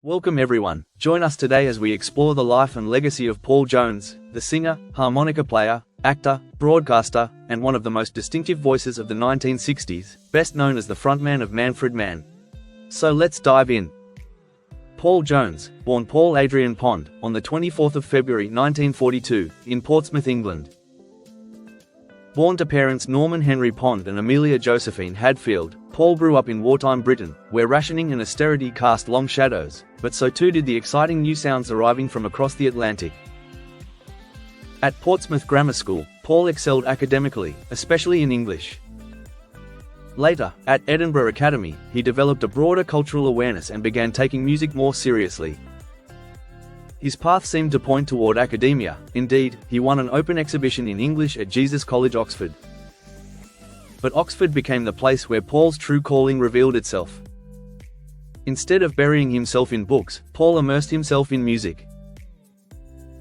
Welcome everyone, join us today as we explore the life and legacy of Paul Jones, the singer, harmonica player, actor, broadcaster, and one of the most distinctive voices of the 1960s, best known as the frontman of Manfred Mann. So let's dive in. Paul Jones, born Paul Adrian Pond, on the 24th of February 1942, in Portsmouth, England. Born to parents Norman Henry Pond and Amelia Josephine Hadfield, Paul grew up in wartime Britain, where rationing and austerity cast long shadows, but so too did the exciting new sounds arriving from across the Atlantic. At Portsmouth Grammar School, Paul excelled academically, especially in English. Later, at Edinburgh Academy, he developed a broader cultural awareness and began taking music more seriously. His path seemed to point toward academia. Indeed, he won an open exhibition in English at Jesus College, Oxford. But Oxford became the place where Paul's true calling revealed itself. Instead of burying himself in books, Paul immersed himself in music.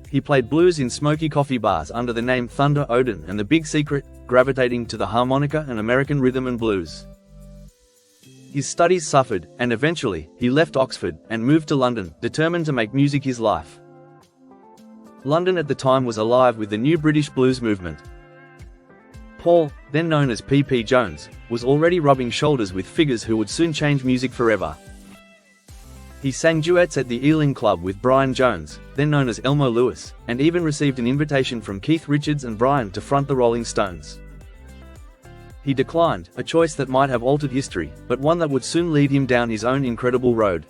He played blues in smoky coffee bars under the name Thunder Odin and The Big Secret, gravitating to the harmonica and American rhythm and blues. His studies suffered, and eventually, he left Oxford and moved to London, determined to make music his life. London at the time was alive with the new British blues movement. Paul, then known as P.P. Jones, was already rubbing shoulders with figures who would soon change music forever. He sang duets at the Ealing Club with Brian Jones, then known as Elmo Lewis, and even received an invitation from Keith Richards and Brian to front the Rolling Stones. He declined, a choice that might have altered history, but one that would soon lead him down his own incredible road.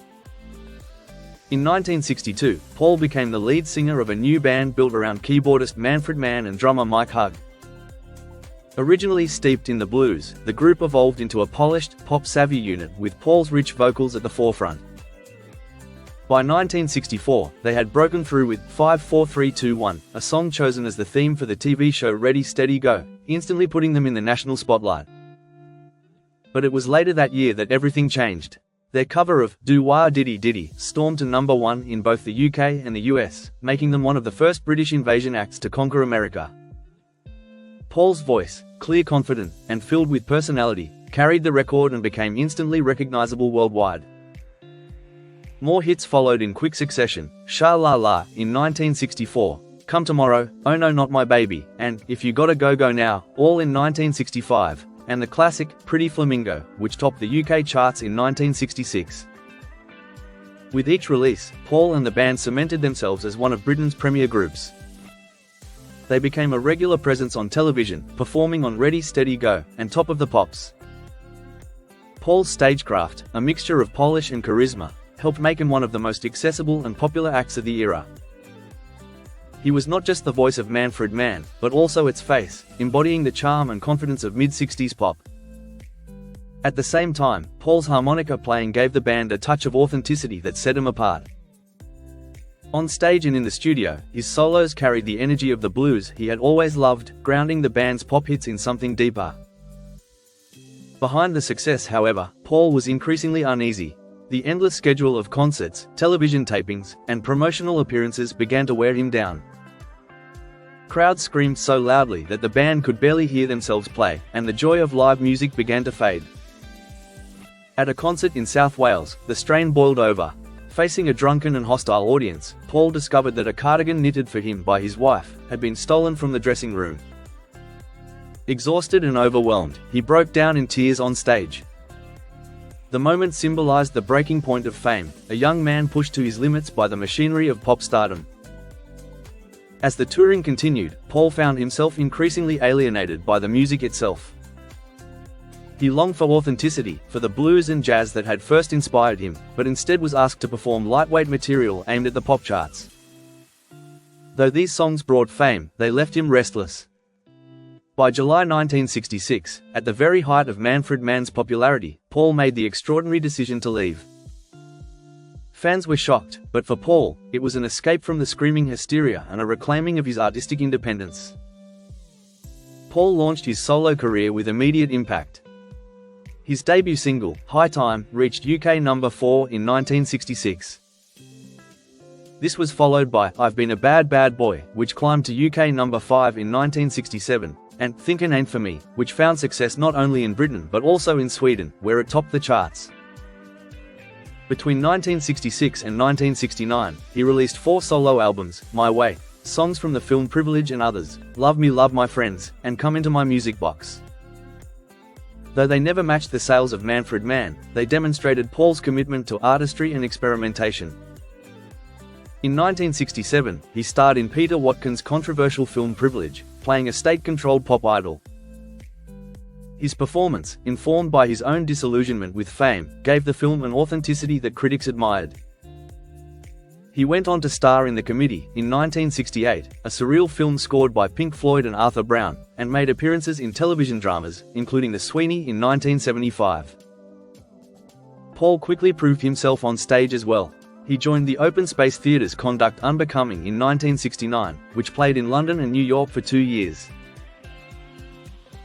In 1962, Paul became the lead singer of a new band built around keyboardist Manfred Mann and drummer Mike Hug. Originally steeped in the blues, the group evolved into a polished, pop-savvy unit with Paul's rich vocals at the forefront. By 1964, they had broken through with 5-4-3-2-1, a song chosen as the theme for the TV show Ready Steady Go, instantly putting them in the national spotlight. But it was later that year that everything changed. Their cover of Do Wah Diddy Diddy stormed to #1 in both the UK and the US, making them one of the first British invasion acts to conquer America. Paul's voice, clear, confident, and filled with personality, carried the record and became instantly recognizable worldwide. More hits followed in quick succession: Sha La La in 1964, Come Tomorrow, Oh No Not My Baby, and If You Gotta Go Go Now, all in 1965, and the classic Pretty Flamingo, which topped the UK charts in 1966. With each release, Paul and the band cemented themselves as one of Britain's premier groups. They became a regular presence on television, performing on Ready Steady Go and Top of the Pops. Paul's stagecraft, a mixture of polish and charisma, helped make him one of the most accessible and popular acts of the era. He was not just the voice of Manfred Mann, but also its face, embodying the charm and confidence of mid-60s pop. At the same time, Paul's harmonica playing gave the band a touch of authenticity that set him apart. On stage and in the studio, his solos carried the energy of the blues he had always loved, grounding the band's pop hits in something deeper. Behind the success, however, Paul was increasingly uneasy. The endless schedule of concerts, television tapings, and promotional appearances began to wear him down. Crowds screamed so loudly that the band could barely hear themselves play, and the joy of live music began to fade. At a concert in South Wales, the strain boiled over. Facing a drunken and hostile audience, Paul discovered that a cardigan knitted for him by his wife had been stolen from the dressing room. Exhausted and overwhelmed, he broke down in tears on stage. The moment symbolized the breaking point of fame, a young man pushed to his limits by the machinery of pop stardom. As the touring continued, Paul found himself increasingly alienated by the music itself. He longed for authenticity, for the blues and jazz that had first inspired him, but instead was asked to perform lightweight material aimed at the pop charts. Though these songs brought fame, they left him restless. By July 1966, at the very height of Manfred Mann's popularity, Paul made the extraordinary decision to leave. Fans were shocked, but for Paul, it was an escape from the screaming hysteria and a reclaiming of his artistic independence. Paul launched his solo career with immediate impact. His debut single, High Time, reached UK #4 in 1966. This was followed by I've Been a Bad Bad Boy, which climbed to UK #5 in 1967, and Thinkin' Ain't For Me, which found success not only in Britain but also in Sweden, where it topped the charts. Between 1966 and 1969, he released 4 solo albums: My Way, songs from the film Privilege and others, Love Me Love My Friends, and Come Into My Music Box. Though they never matched the sales of Manfred Mann, they demonstrated Paul's commitment to artistry and experimentation. In 1967, he starred in Peter Watkins' controversial film Privilege, playing a state-controlled pop idol. His performance, informed by his own disillusionment with fame, gave the film an authenticity that critics admired. He went on to star in The Committee in 1968, a surreal film scored by Pink Floyd and Arthur Brown, and made appearances in television dramas, including The Sweeney in 1975. Paul quickly proved himself on stage as well. He joined the Open Space Theatre's Conduct Unbecoming in 1969, which played in London and New York for 2 years.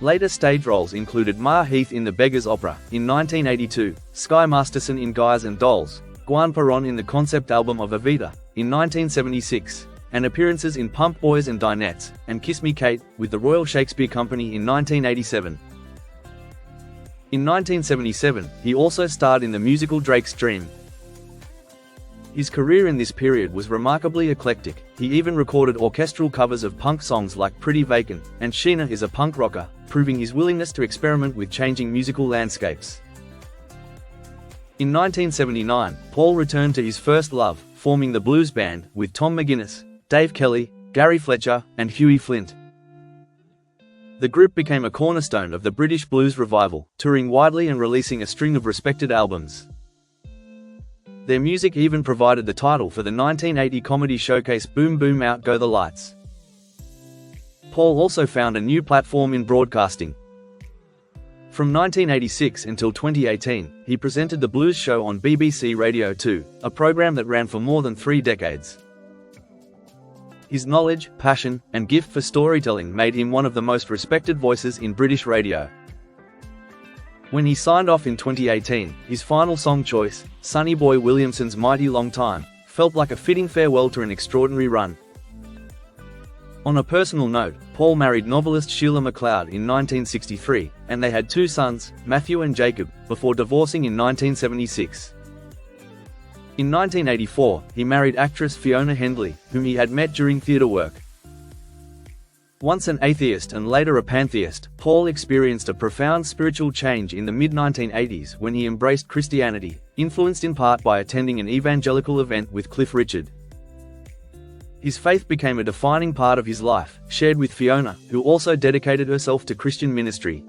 Later stage roles included Ma Heath in The Beggar's Opera in 1982, Sky Masterson in Guys and Dolls, Guan Peron in the concept album of Evita in 1976, and appearances in Pump Boys and Dinettes, and Kiss Me Kate, with the Royal Shakespeare Company in 1987. In 1977, he also starred in the musical Drake's Dream. His career in this period was remarkably eclectic. He even recorded orchestral covers of punk songs like Pretty Vacant, and Sheena is a Punk Rocker, proving his willingness to experiment with changing musical landscapes. In 1979, Paul returned to his first love, forming the blues band, with Tom McGuinness, Dave Kelly, Gary Fletcher, and Huey Flint. The group became a cornerstone of the British blues revival, touring widely and releasing a string of respected albums. Their music even provided the title for the 1980 comedy showcase Boom Boom Out Go the Lights. Paul also found a new platform in broadcasting. From 1986 until 2018, he presented The Blues Show on BBC Radio 2, a program that ran for more than 3 decades. His knowledge, passion, and gift for storytelling made him one of the most respected voices in British radio. When he signed off in 2018, his final song choice, Sonny Boy Williamson's Mighty Long Time, felt like a fitting farewell to an extraordinary run. On a personal note, Paul married novelist Sheila MacLeod in 1963, and they had 2 sons, Matthew and Jacob, before divorcing in 1976. In 1984, he married actress Fiona Hendley, whom he had met during theatre work. Once an atheist and later a pantheist, Paul experienced a profound spiritual change in the mid-1980s when he embraced Christianity, influenced in part by attending an evangelical event with Cliff Richard. His faith became a defining part of his life, shared with Fiona, who also dedicated herself to Christian ministry.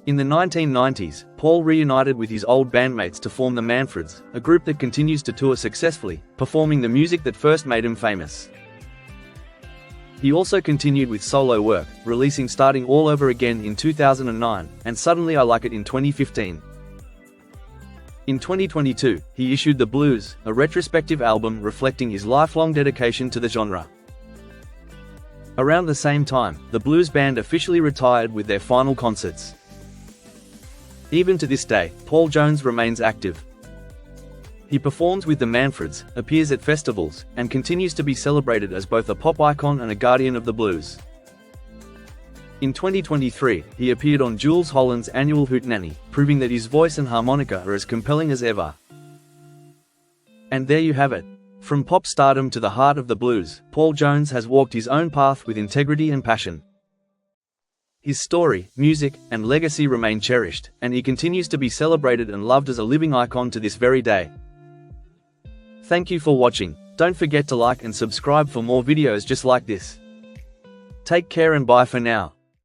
In the 1990s, Paul reunited with his old bandmates to form the Manfreds, a group that continues to tour successfully, performing the music that first made him famous. He also continued with solo work, releasing Starting All Over Again in 2009, and Suddenly I Like It in 2015. In 2022, he issued The Blues, a retrospective album reflecting his lifelong dedication to the genre. Around the same time, the blues band officially retired with their final concerts. Even to this day, Paul Jones remains active. He performs with the Manfreds, appears at festivals, and continues to be celebrated as both a pop icon and a guardian of the blues. In 2023, he appeared on Jools Holland's annual Hootenanny, proving that his voice and harmonica are as compelling as ever. And there you have it. From pop stardom to the heart of the blues, Paul Jones has walked his own path with integrity and passion. His story, music, and legacy remain cherished, and he continues to be celebrated and loved as a living icon to this very day. Thank you for watching. Don't forget to like and subscribe for more videos just like this. Take care and bye for now.